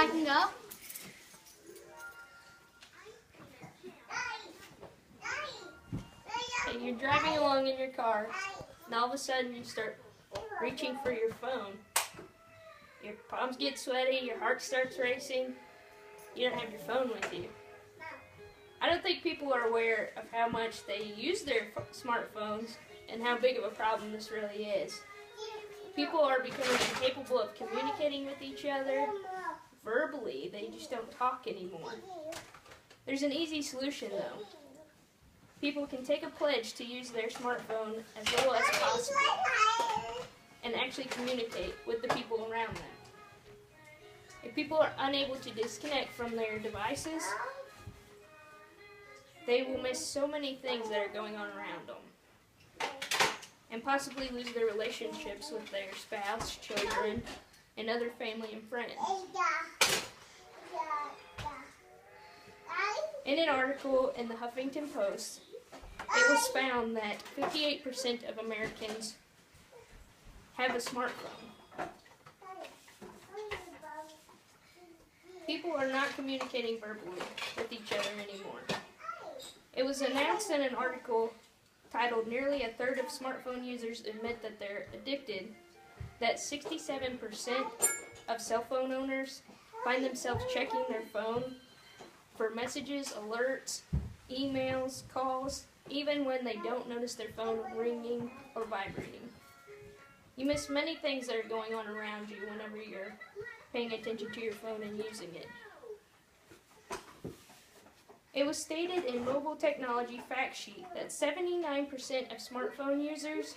I can go. And you're driving along in your car, and all of a sudden you start reaching for your phone. Your palms get sweaty, your heart starts racing, you don't have your phone with you. I don't think people are aware of how much they use their smartphones and how big of a problem this really is. People are becoming incapable of communicating with each other verbally. They just don't talk anymore. There's an easy solution though. People can take a pledge to use their smartphone as little as possible and actually communicate with the people around them. If people are unable to disconnect from their devices, they will miss so many things that are going on around them and possibly lose their relationships with their spouse, children, and other family and friends. In an article in the Huffington Post, it was found that 58% of Americans have a smartphone. People are not communicating verbally with each other anymore. It was announced in an article titled "Nearly a third of smartphone users admit that they're addicted," that 67% of cell phone owners find themselves checking their phone for messages, alerts, emails, calls, even when they don't notice their phone ringing or vibrating. You miss many things that are going on around you whenever you're paying attention to your phone and using it. It was stated in Mobile Technology Fact Sheet that 79% of smartphone users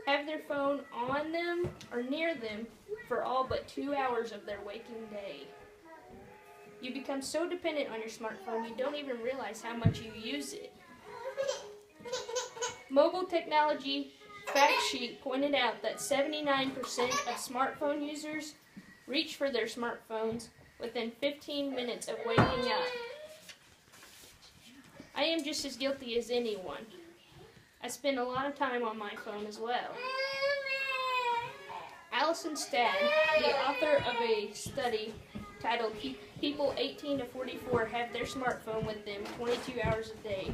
have their phone on them or near them for all but 2 hours of their waking day. You become so dependent on your smartphone you don't even realize how much you use it. Mobile Technology Fact Sheet pointed out that 79% of smartphone users reach for their smartphones within 15 minutes of waking up. I am just as guilty as anyone. I spend a lot of time on my phone as well. Alison Stadd, the author of a study titled "People 18 to 44 Have Their Smartphone with Them 22 Hours a Day,"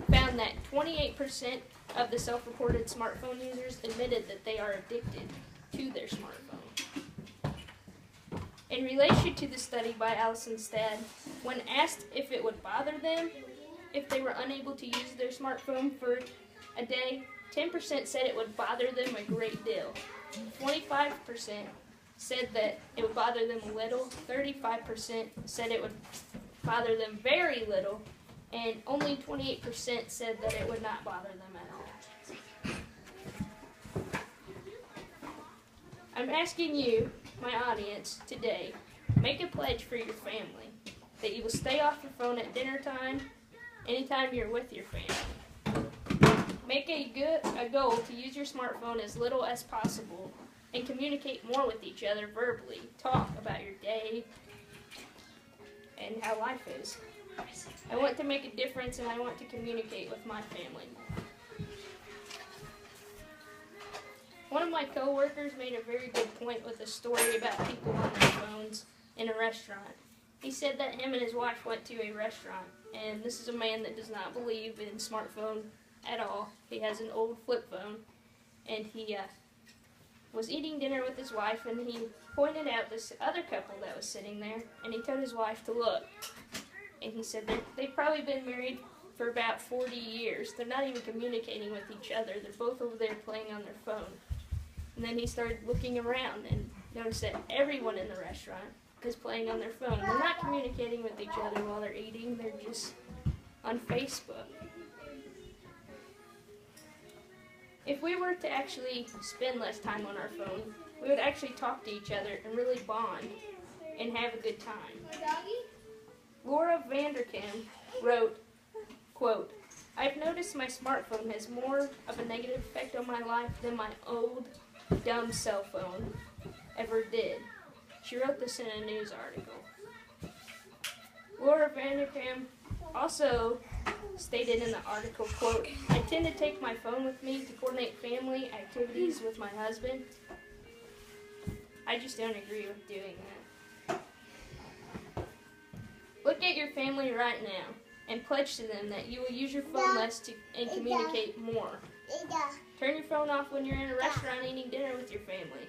found that 28% of the self-reported smartphone users admitted that they are addicted to their smartphone. In relation to the study by Alison Stadd, when asked if it would bother them if they were unable to use their smartphone for a day, 10% said it would bother them a great deal. 25% said that it would bother them a little. 35% said it would bother them very little. And only 28% said that it would not bother them at all. I'm asking you, my audience, today, make a pledge for your family that you will stay off your phone at dinner time, anytime you're with your family. Make a goal to use your smartphone as little as possible and communicate more with each other verbally. Talk about your day and how life is. I want to make a difference and I want to communicate with my family. One of my co-workers made a very good point with a story about people on their phones in a restaurant. He said that him and his wife went to a restaurant, and this is a man that does not believe in smartphone at all. He has an old flip phone, and he was eating dinner with his wife, and he pointed out this other couple that was sitting there, and he told his wife to look. And he said they've probably been married for about 40 years. They're not even communicating with each other. They're both over there playing on their phone. And then he started looking around and noticed that everyone in the restaurant is playing on their phone. They're not communicating with each other while they're eating. They're just on Facebook. If we were to actually spend less time on our phone, we would actually talk to each other and really bond and have a good time. Laura Vanderkam wrote, quote, "I've noticed my smartphone has more of a negative effect on my life than my old, dumb cell phone ever did." She wrote this in a news article. Laura Vanderkam also stated in the article, quote, "I tend to take my phone with me to coordinate family activities with my husband. I just don't agree with doing that." at your family right now and pledge to them that you will use your phone less and communicate more. Turn your phone off when you're in a restaurant eating dinner with your family.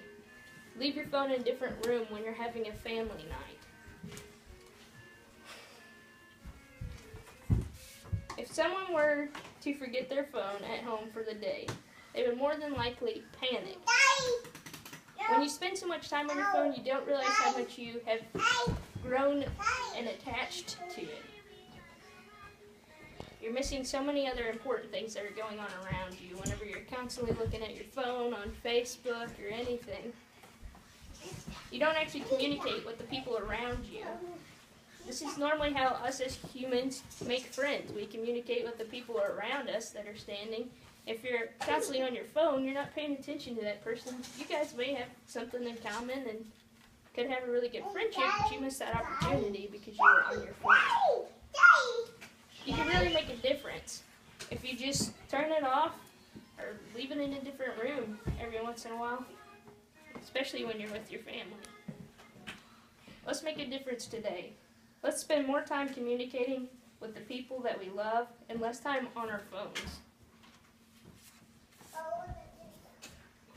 Leave your phone in a different room when you're having a family night. If someone were to forget their phone at home for the day, they would more than likely panic. When you spend so much time on your phone, you don't realize how much you have grown and attached to it. You're missing so many other important things that are going on around you whenever you're constantly looking at your phone, on Facebook, or anything. You don't actually communicate with the people around you. This is normally how us as humans make friends. We communicate with the people around us that are standing. If you're constantly on your phone, you're not paying attention to that person. You guys may have something in common and could have a really good friendship, but you missed that opportunity because you were on your phone. You can really make a difference if you just turn it off or leave it in a different room every once in a while, especially when you're with your family. Let's make a difference today. Let's spend more time communicating with the people that we love and less time on our phones.